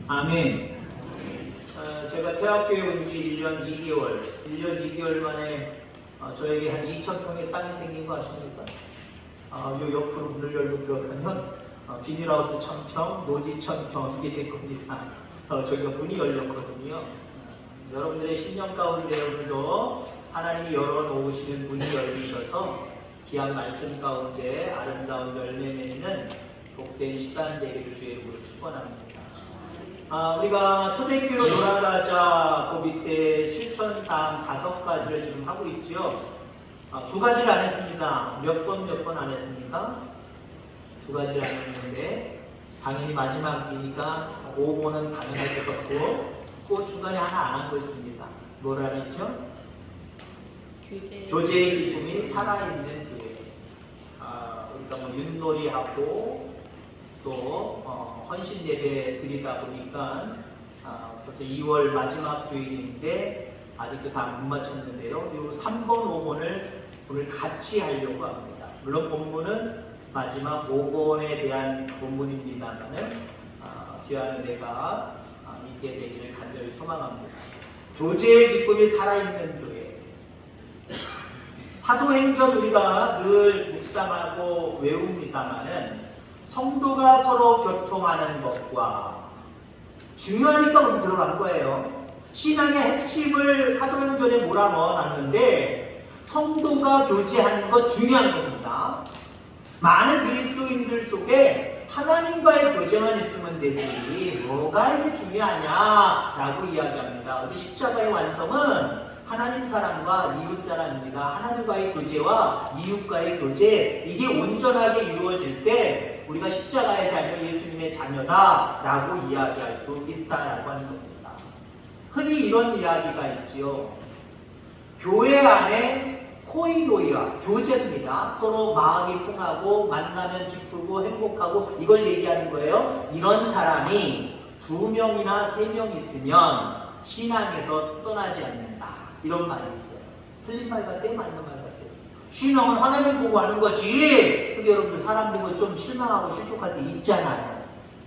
아멘. 제가 대학교에 온 지 1년 2개월 만에 저에게 한 2,000평의 땅이 생긴 거 아십니까? 요 옆으로 문을 열고 들어가면 비닐하우스 1,000평, 노지 1,000평, 이게 제 겁니다. 저희가 문이 열렸거든요. 여러분들의 신령 가운데 오늘도 하나님이 열어놓으시는 문이 열리셔서 귀한 말씀 가운데 아름다운 열매 맺는 복된 시간 되기를 주의 이름으로 축원합니다. 우리가 초대교회 돌아가자 그 밑에 실천사항 5가지를 지금 하고 있지요. 2가지를 안 했습니다. 몇 번 안 했습니까? 2가지를 안 했는데 당연히 마지막이니까 5번은 당연할 것 같고 그 중간에 하나 안 한 거 있습니다. 뭐라 했죠? 교제의 기쁨이 살아있는 교회. 우리가 뭐 윷놀이하고 또 헌신 예배 드리다 보니까 벌써 2월 마지막 주일인데 아직도 다 못 마쳤는데요. 이 3번, 5번을 오늘 같이 하려고 합니다. 물론 본문은 마지막 5번에 대한 본문입니다만은 귀한 은혜가 있게 되기를 간절히 소망합니다. 교제의 기쁨이 살아있는 교회. 사도행전 우리가 늘 묵상하고 외웁니다만은 성도가 서로 교통하는 것과 중요하니까 우리 들어간 거예요. 신앙의 핵심을 사도행전에 몰아넣어놨는데 성도가 교제하는 것 중요한 겁니다. 많은 그리스도인들 속에 하나님과의 교제만 있으면 되지 뭐가 이렇게 중요하냐라고 이야기합니다. 우리 십자가의 완성은 하나님 사랑과 이웃 사랑입니다. 하나님과의 교제와 이웃과의 교제, 이게 온전하게 이루어질 때 우리가 십자가의 자녀, 예수님의 자녀다라고 이야기할 수 있다라고 하는 겁니다. 흔히 이런 이야기가 있지요. 교회 안에 코이노이아, 교제입니다. 서로 마음이 통하고 만나면 기쁘고 행복하고 이걸 얘기하는 거예요. 이런 사람이 2명이나 3명 있으면 신앙에서 떠나지 않는다. 이런 말이 있어요. 틀린 말 같아요? 맞는 말 같아요? 신앙은 하나님 보고 하는 거지. 근데 여러분들 사람 보고 좀 실망하고 실족할 때 있잖아요.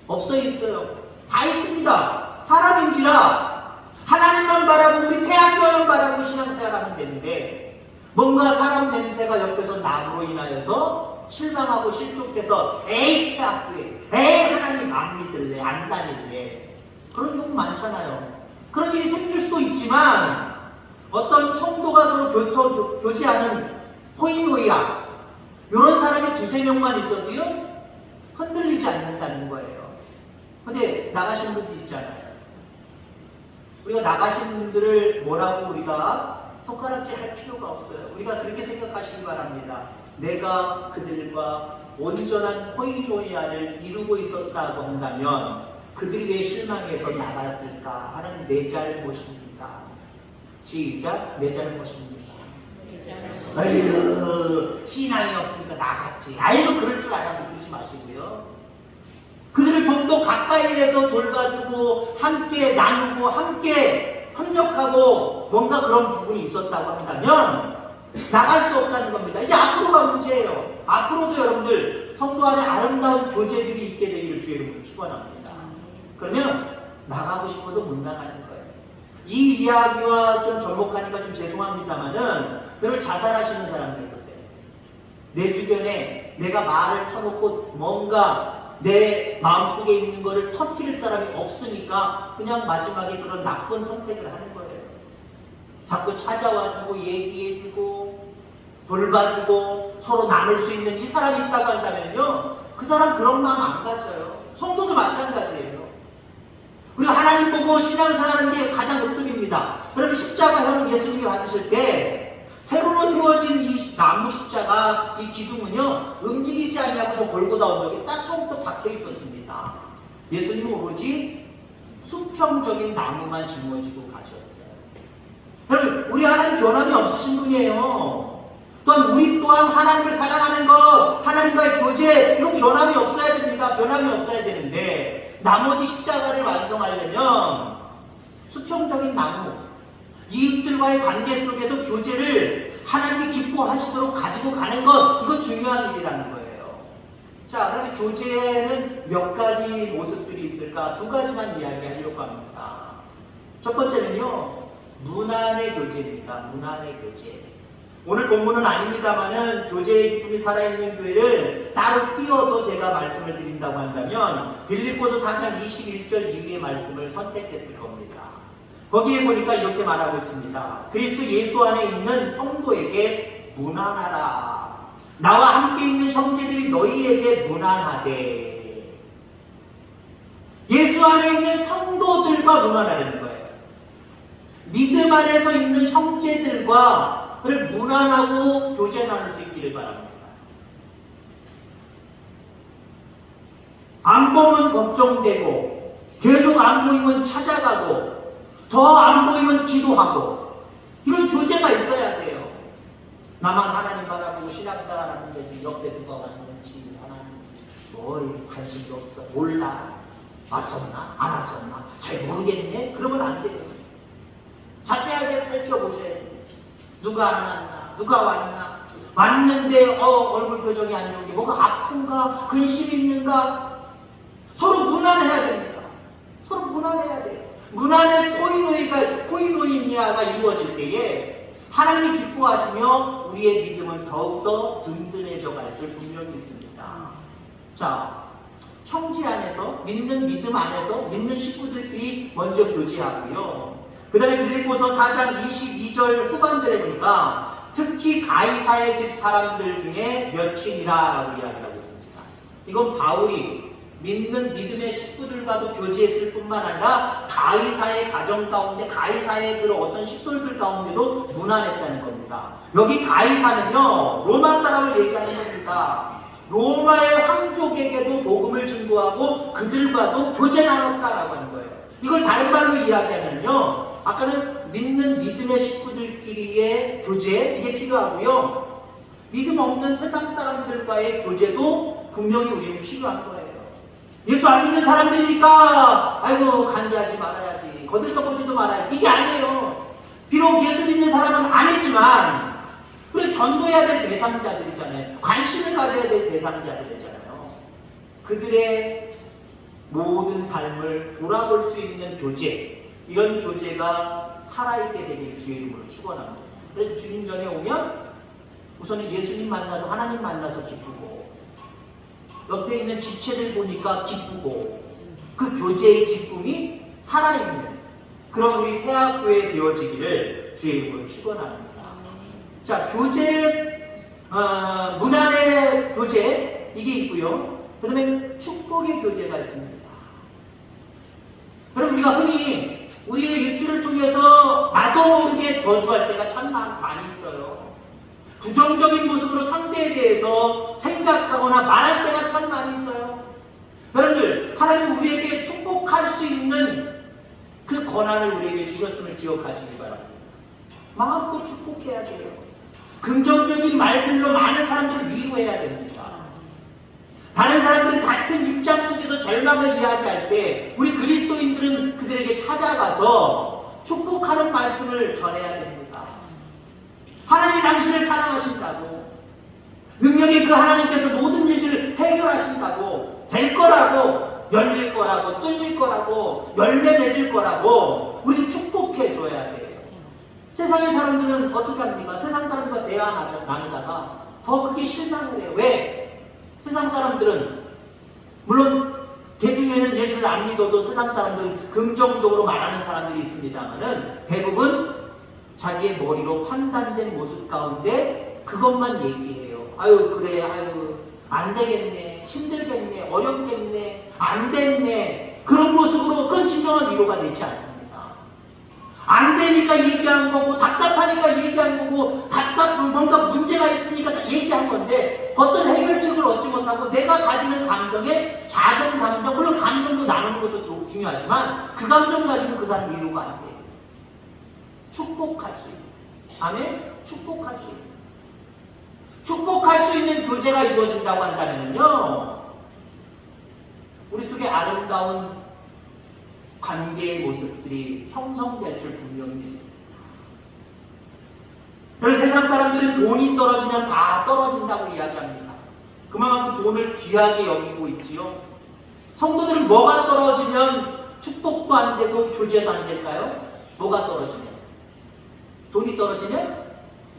없어요? 있어요? 다 있습니다. 사람인지라 하나님만 바라보고 우리 태양교만 바라보고 신앙생활하면 되는데 뭔가 사람 냄새가 옆에서 나무로 인하여서 실망하고 실족해서 에이 태학교에 에이 하나님 안 믿을래 안 다닐래 그런 경우 많잖아요. 그런 일이 생길 수도 있지만 어떤 성도가 서로 교제하는 코이노이아 이런 사람이 2-3명만 있어도요 흔들리지 않는다는 거예요. 근데 나가신 분도 있잖아요. 우리가 나가신 분들을 뭐라고 우리가 손가락질 할 필요가 없어요. 우리가 그렇게 생각하시기 바랍니다. 내가 그들과 온전한 코이노이아를 이루고 있었다고 한다면 그들이 왜 실망해서 나갔을까? 하나는 내 잘못입니다. 시작, 내 잘못입니다. 아유, 신앙이 없으니까 나갔지. 아이고 그럴 줄 알아서 그러지 마시고요. 그들을 좀 더 가까이에서 돌봐주고 함께 나누고 함께 협력하고 뭔가 그런 부분이 있었다고 한다면 나갈 수 없다는 겁니다. 이제 앞으로가 문제예요. 앞으로도 여러분들 성도 안에 아름다운 교제들이 있게 되기를 주의 이름으로 축원합니다. 그러면 나가고 싶어도 못 나가는 거예요. 이 이야기와 좀 접목하니까 좀 죄송합니다만은 여러분 자살하시는 사람들 보세요. 내 주변에 내가 말을 터놓고 뭔가 내 마음속에 있는 거를 터뜨릴 사람이 없으니까 그냥 마지막에 그런 나쁜 선택을 하는 거예요. 자꾸 찾아와주고 얘기해주고 돌봐주고 서로 나눌 수 있는 이 사람이 있다고 한다면요 그 사람 그런 마음 안 가져요. 성도도 마찬가지예요. 우리가 하나님 보고 신앙생활하는 게 가장 으뜸입니다. 여러분 십자가형 예수님이 받으실 때 새로 세워진 이 나무 십자가 이 기둥은요 움직이지 않냐고 저 골고다 언덕에 딱 처음부터 박혀 있었습니다. 예수님은 오로지 수평적인 나무만 짊어지고 가셨어요. 여러분 우리 하나님 변함이 없으신 분이에요. 또한 우리 또한 하나님을 사랑하는 것, 하나님과의 교제 이거 변함이 없어야 됩니다. 변함이 없어야 되는데 나머지 십자가를 완성하려면 수평적인 나무 이웃들과의 관계 속에서 교제를 하나님이 기뻐하시도록 가지고 가는 것 이거 중요한 일이라는 거예요. 자, 그러면 교제에는 몇 가지 모습들이 있을까? 두 가지만 이야기하려고 합니다. 첫 번째는요, 문안의 교제입니다. 문안의 교제. 오늘 본문은 아닙니다만은 교제의 기쁨이 살아있는 교회를 따로 띄어서 제가 말씀을 드린다고 한다면 빌립보서 4장 21절 이후의 말씀을 선택했을 겁니다. 거기에 보니까 이렇게 말하고 있습니다. 그리스도 예수 안에 있는 성도에게 문안하라. 나와 함께 있는 형제들이 너희에게 문안하되. 예수 안에 있는 성도들과 문안하는 거예요. 믿음 안에서 있는 형제들과 그를 문안하고 교제 나눌 수 있기를 바랍니다. 안 보면 걱정되고 계속 안 보이면 찾아가고 더 안 보이면 기도하고 이런 교제가 있어야 돼요. 나만 하나님 바라보고 신앙생활 하는데 옆에 누가 왔는지 하나님 뭐 관심도 없어. 몰라. 왔었나? 안 왔었나? 잘 모르겠네? 그러면 안 돼요. 자세하게 살펴보셔야 돼요. 누가 안 왔나? 누가 왔나? 왔는데 얼굴 표정이 안 좋은 게 뭐가 아픈가? 근심이 있는가? 서로 문안해야 됩니다. 서로 문안해야 돼요. 문안의 코이노이니아가 이루어질 때에 하나님이 기뻐하시며 우리의 믿음은 더욱더 든든해져 갈 줄 분명히 있습니다. 자, 형제 안에서 믿는 믿음 안에서 믿는 식구들끼리 먼저 교제하고요. 그 다음에 빌립보서 4장 22절 후반절에 보니까 특히 가이사의 집 사람들 중에 몇이라고 이야기하고 있습니다. 이건 바울이 믿는 믿음의 식구들과도 교제했을 뿐만 아니라 가이사의 가정 가운데 가이사의 그런 어떤 식솔들 가운데도 문안했다는 겁니다. 여기 가이사는요 로마 사람을 얘기하는 겁니다. 로마의 황족에게도 복음을 증거하고 그들과도 교제 나눴다라고 하는 거예요. 이걸 다른 말로 이야기하면요 아까는 믿는 믿음의 식구들끼리의 교제 이게 필요하고요 믿음 없는 세상 사람들과의 교제도 분명히 우리는 필요한 거예요. 예수 안 믿는 사람들이니까 아이고 간지하지 말아야지 거들떠보지도 말아야지 이게 아니에요. 비록 예수 믿는 사람은 아니지만 우리 전도해야 될 대상자들이잖아요. 관심을 가져야 될 대상자들이잖아요. 그들의 모든 삶을 돌아볼 수 있는 교제 이런 교제가 살아있게 되길 주의 이름으로 축원합니다. 그래서 주님 전에 오면 우선은 예수님 만나서 하나님 만나서 기쁘고 옆에 있는 지체들 보니까 기쁘고 그 교제의 기쁨이 살아있는 그런 우리 태학교회 되어지기를 주의 이름으로 축원합니다. 자, 교제, 문안의 교제 이게 있고요. 그 다음에 축복의 교제가 있습니다. 그럼 우리가 흔히 우리의 예수를 통해서 나도 모르게 저주할 때가 참 많이 있어요. 부정적인 모습으로 상대에 대해서 생각하거나 말할 때가 참 많이 있어요. 여러분들, 하나님은 우리에게 축복할 수 있는 그 권한을 우리에게 주셨음을 기억하시기 바랍니다. 마음껏 축복해야 돼요. 긍정적인 말들로 많은 사람들을 위로해야 됩니다. 다른 사람들은 같은 입장 속에서 절망을 이야기할 때 우리 그리스도인들은 그들에게 찾아가서 축복하는 말씀을 전해야 됩니다. 하나님이 당신을 사랑하신다고 능력의 그 하나님께서 모든 일들을 해결하신다고 될 거라고 열릴 거라고 뚫릴 거라고 열매 맺을 거라고 우리 축복해 줘야 돼요. 세상의 사람들은 어떻게 합니까? 세상 사람들과 대화 나누다가 더 크게 실망을 해요. 왜? 세상 사람들은 물론 대중에는 예수를 안 믿어도 세상 사람들은 긍정적으로 말하는 사람들이 있습니다만은 대부분 자기의 머리로 판단된 모습 가운데 그것만 얘기해요. 아유 그래 아유 안 되겠네 힘들겠네 어렵겠네 안 됐네 그런 모습으로 그건 진정한 위로가 되지 않습니다. 안 되니까 얘기한 거고 답답하니까 얘기한 거고 뭔가 문제가 있으니까 얘기한 건데 어떤 해결책을 얻지 못하고 내가 가지는 감정에 작은 감정 물론 감정도 나누는 것도 중요하지만 그 감정 가지고 그 사람 위로가 안 돼요. 축복할 수 있는 아멘? 축복할 수 있는 축복할 수 있는 교제가 이루어진다고 한다면요 우리 속에 아름다운 관계의 모습들이 형성될 줄 분명히 믿습니다. 그래서 세상 사람들은 돈이 떨어지면 다 떨어진다고 이야기합니다. 그만큼 돈을 귀하게 여기고 있지요. 성도들은 뭐가 떨어지면 축복도 안 되고 교제도 안 될까요? 뭐가 떨어지면? 돈이 떨어지면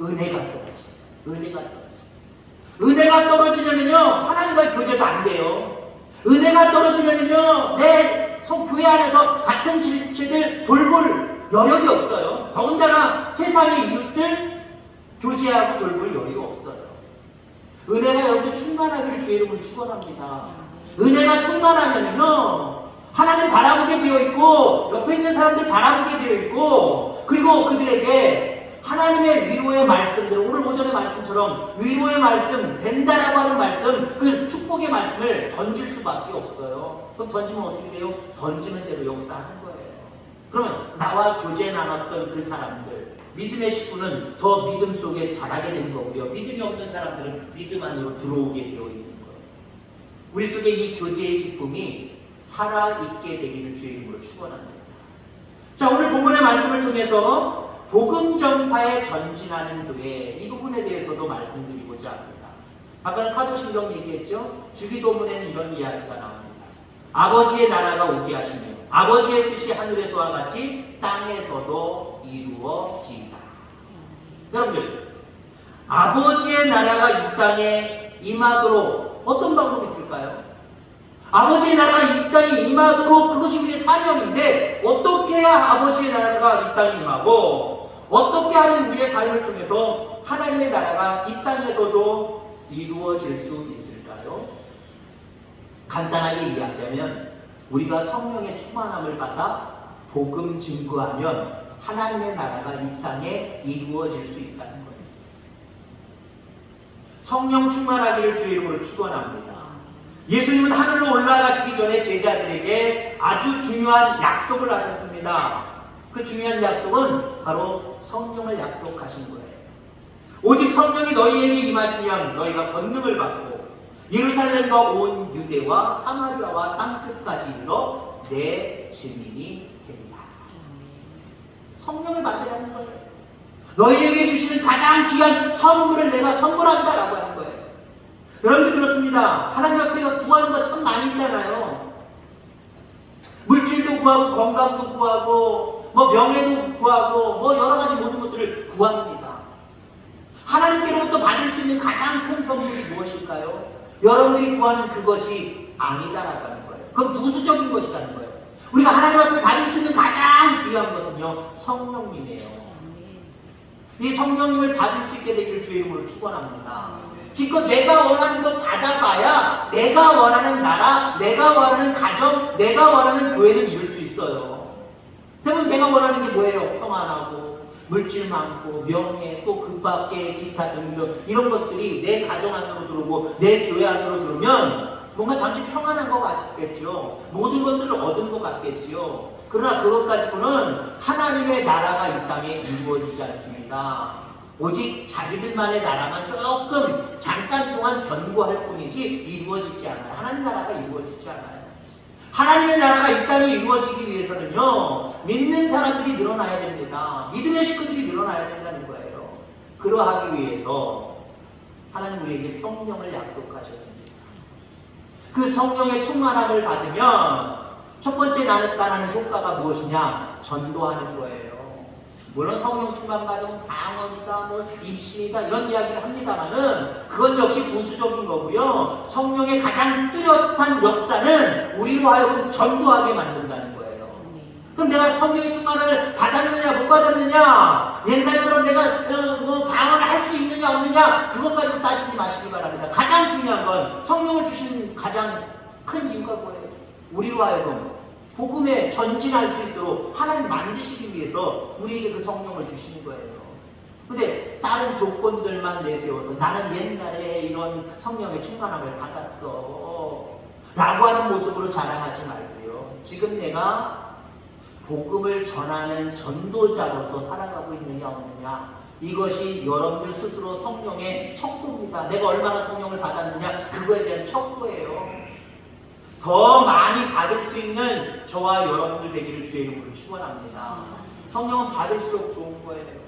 은혜가 떨어져요. 은혜가 떨어져요. 은혜가 떨어지면은요, 하나님과의 교제도 안 돼요. 은혜가 떨어지면은요, 내 교회 안에서 같은 지체들 돌볼 여력이 없어요. 더군다나 세상의 이웃들 교제하고 돌볼 여력이 없어요. 은혜가 여러분들 충만하기를 주의 이름으로 축원합니다. 은혜가 충만하면은요, 하나님 바라보게 되어 있고, 옆에 있는 사람들 바라보게 되어 있고, 그리고 그들에게 하나님의 위로의 말씀들, 오늘 오전의 말씀처럼 위로의 말씀, 된다라고 하는 말씀, 그 축복의 말씀을 던질 수밖에 없어요. 그럼 던지면 어떻게 돼요? 던지는 대로 역사하는 거예요. 그러면 나와 교제 나눴던 그 사람들, 믿음의 식구는 더 믿음 속에 자라게 되는 거고요. 믿음이 없는 사람들은 믿음 안으로 들어오게 되어 있는 거예요. 우리 속에 이 교제의 기쁨이 살아있게 되기를 주의 이름으로 축원합니다. 자, 오늘 본문의 말씀을 통해서 복음 전파에 전진하는 교회, 이 부분에 대해서도 말씀드리고자 합니다. 아까 사도신경 얘기했죠? 주기도문에는 이런 이야기가 나옵니다. 아버지의 나라가 오게 하시며 아버지의 뜻이 하늘에서와 같이 땅에서도 이루어지이다. 여러분들, 아버지의 나라가 이 땅에 임하도록 어떤 방법이 있을까요? 아버지의 나라가 이 땅에 임하도록 그것이 우리의 사명인데, 어떻게 해야 아버지의 나라가 이 땅에 임하고 어떻게 하면 우리의 삶을 통해서 하나님의 나라가 이 땅에서도 이루어질 수 있을까요? 간단하게 이야기하면 우리가 성령의 충만함을 받아 복음 증거하면 하나님의 나라가 이 땅에 이루어질 수 있다는 거예요. 성령 충만하기를 주의 이름으로 축원합니다. 예수님은 하늘로 올라가시기 전에 제자들에게 아주 중요한 약속을 하셨습니다. 그 중요한 약속은 바로 성령을 약속하신 거예요. 오직 성령이 너희에게 임하시면 너희가 권능을 받고 예루살렘과 온 유대와 사마리아와 땅끝까지 이르러 내 증인이 되리라. 성령을 받으라는 거예요. 너희에게 주시는 가장 귀한 선물을 내가 선물한다라고 하는 거예요. 여러분들 그렇습니다. 하나님 앞에 구하는 거 참 많이 있잖아요. 물질도 구하고 건강도 구하고 뭐 명예도 구하고 뭐 여러 가지 모든 것들을 구합니다. 하나님께로부터 받을 수 있는 가장 큰 선물이 무엇일까요? 여러분들이 구하는 그것이 아니다라고 하는 거예요. 그건 부수적인 것이라는 거예요. 우리가 하나님 앞에 받을 수 있는 가장 귀한 것은요, 성령님이에요. 이 성령님을 받을 수 있게 되기를 주의 이름으로 축원합니다. 기껏 내가 원하는 거 받아봐야 내가 원하는 나라, 내가 원하는 가정, 내가 원하는 교회는 이룰 수 있어요. 대부분 내가 원하는 게 뭐예요? 평안하고 물질 많고 명예, 또 그 밖에 기타 등등 이런 것들이 내 가정 안으로 들어오고 내 교회 안으로 들어오면 뭔가 잠시 평안한 것 같겠죠. 모든 것들을 얻은 것 같겠지요. 그러나 그것 가지고는 하나님의 나라가 이 땅에 이루어지지 않습니다. 오직 자기들만의 나라만 조금 잠깐 동안 견고할 뿐이지 이루어지지 않아요. 하나님 나라가 이루어지지 않아요. 하나님의 나라가 이 땅에 이루어지기 위해서는요, 믿는 사람들이 늘어나야 됩니다. 믿음의 식구들이 늘어나야 된다는 거예요. 그러하기 위해서 하나님 우리에게 성령을 약속하셨습니다. 그 성령의 충만함을 받으면 첫 번째 나타나는 효과가 무엇이냐? 전도하는 거예요. 물론 성령 충만 받으면 방언이다, 뭐 입신이다 이런 이야기를 합니다만은 그건 역시 부수적인 거고요. 성령의 가장 뚜렷한 역사는 우리로 하여금 전도하게 만든다는 거예요. 그럼 내가 성령의 충만함을 받았느냐 못 받았느냐, 옛날처럼 내가 뭐 방언을 할 수 있느냐 없느냐 그것 가지고 따지지 마시기 바랍니다. 가장 중요한 건 성령을 주신 가장 큰 이유가 뭐예요? 우리로 하여금 복음에 전진할 수 있도록 하나님 만드시기 위해서 우리에게 그 성령을 주시는 거예요. 근데 다른 조건들만 내세워서 나는 옛날에 이런 성령의 충만함을 받았어 라고 하는 모습으로 자랑하지 말고요. 지금 내가 복음을 전하는 전도자로서 살아가고 있느냐 없느냐, 이것이 여러분들 스스로 성령의 척도입니다. 내가 얼마나 성령을 받았느냐 그거에 대한 척도예요. 더 많이 받을 수 있는 저와 여러분들 되기를 주의 이름으로 축원합니다. 성령은 받을수록 좋은 거예요.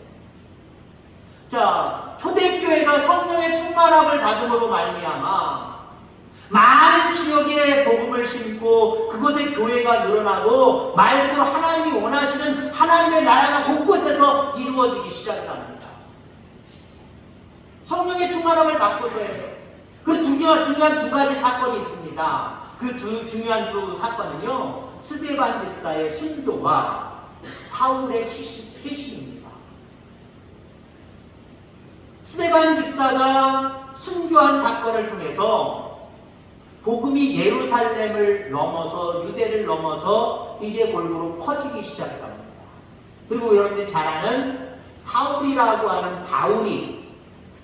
자, 초대교회가 성령의 충만함을 받음으로 말미암아 많은 지역에 복음을 심고 그곳에 교회가 늘어나고 말 그대로 하나님이 원하시는 하나님의 나라가 곳곳에서 이루어지기 시작을 합니다. 성령의 충만함을 받고서예요. 그 중요한 두 가지 사건이 있습니다. 그 중요한 두 사건은요, 스데반 집사의 순교와 사울의 회심입니다. 스데반 집사가 순교한 사건을 통해서 복음이 예루살렘을 넘어서 유대를 넘어서 이제 골고루 퍼지기 시작합니다. 그리고 여러분들이 잘 아는 사울이라고 하는 바울이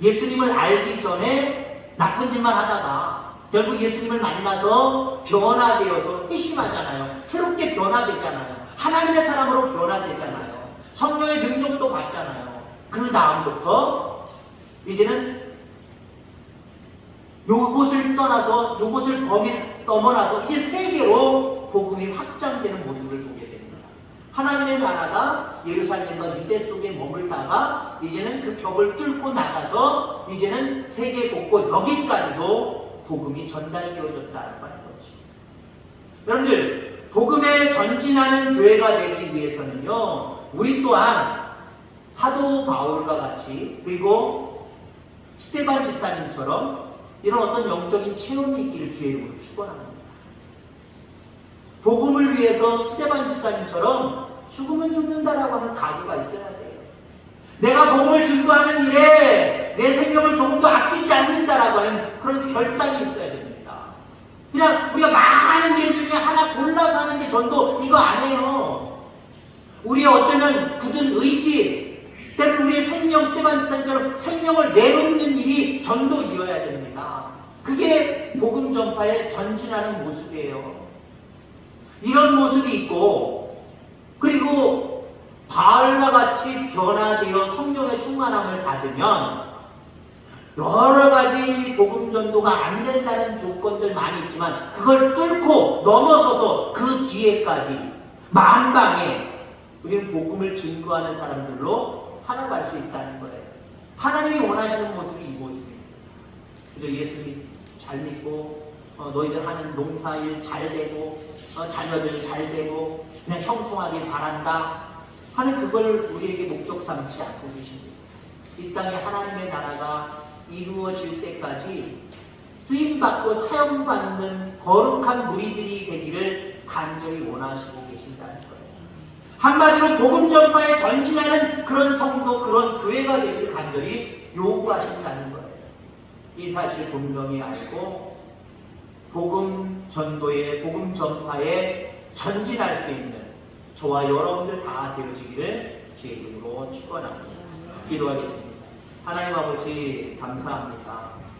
예수님을 알기 전에 나쁜 짓만 하다가 결국 예수님을 만나서 변화되어서 회심하잖아요. 새롭게 변화되잖아요. 하나님의 사람으로 변화되잖아요. 성령의 능력도 받잖아요. 그 다음부터 이제는 요곳을 떠나서 요곳을 넘어나서 이제 세계로 복음이 확장되는 모습을 보게 됩니다. 하나님의 나라가 예루살렘과 유대 속에 머물다가 이제는 그 벽을 뚫고 나가서 이제는 세계 곳곳 여기까지도 복음이 전달되어졌다는 거죠. 여러분들, 복음에 전진하는 교회가 되기 위해서는요, 우리 또한 사도 바울과 같이 그리고 스데반 집사님처럼 이런 어떤 영적인 체험이 있기를 주의 축원합니다. 복음을 위해서 스데반 집사님처럼 죽으면 죽는다라고 하는 각오가 있어야 돼요. 내가 복음을 증거하는 일에 내 생명을 조금도 아끼지 않는다라고 하는 그런 결단이 있어야 됩니다. 그냥 우리가 많은 일 중에 하나 골라서 하는 게 전도 이거 아니에요. 우리의 어쩌면 굳은 의지 때문에 우리의 생명, 스데반 집사님처럼 생명을 내놓는 일이 전도이어야 됩니다. 그게 복음 전파에 전진하는 모습이에요. 이런 모습이 있고, 그리고 바울과 같이 변화되어 성령의 충만함을 받으면 여러 가지 복음 전도가 안 된다는 조건들 많이 있지만 그걸 뚫고 넘어서서 그 뒤에까지 만방에 우리는 복음을 증거하는 사람들로 살아갈 수 있다는 거예요. 하나님이 원하시는 모습이 이 모습입니다. 그래서 예수님 잘 믿고 너희들 하는 농사일 잘 되고 자녀들 잘 되고 그냥 형통하길 바란다 하는 그걸 우리에게 목적 삼지 않고 계십니다. 이 땅에 하나님의 나라가 이루어질 때까지 쓰임받고 사용받는 거룩한 무리들이 되기를 간절히 원하시고 계신다는 거예요. 한마디로 복음 전파에 전진하는 그런 성도, 그런 교회가 되기를 간절히 요구하신다는 거예요. 이 사실 분명히 알고 복음 전도에, 복음 전파에 전진할 수 있는 저와 여러분들 다 되어지기를 주의 이름으로 축원합니다. 기도하겠습니다. 하나님 아버지 감사합니다.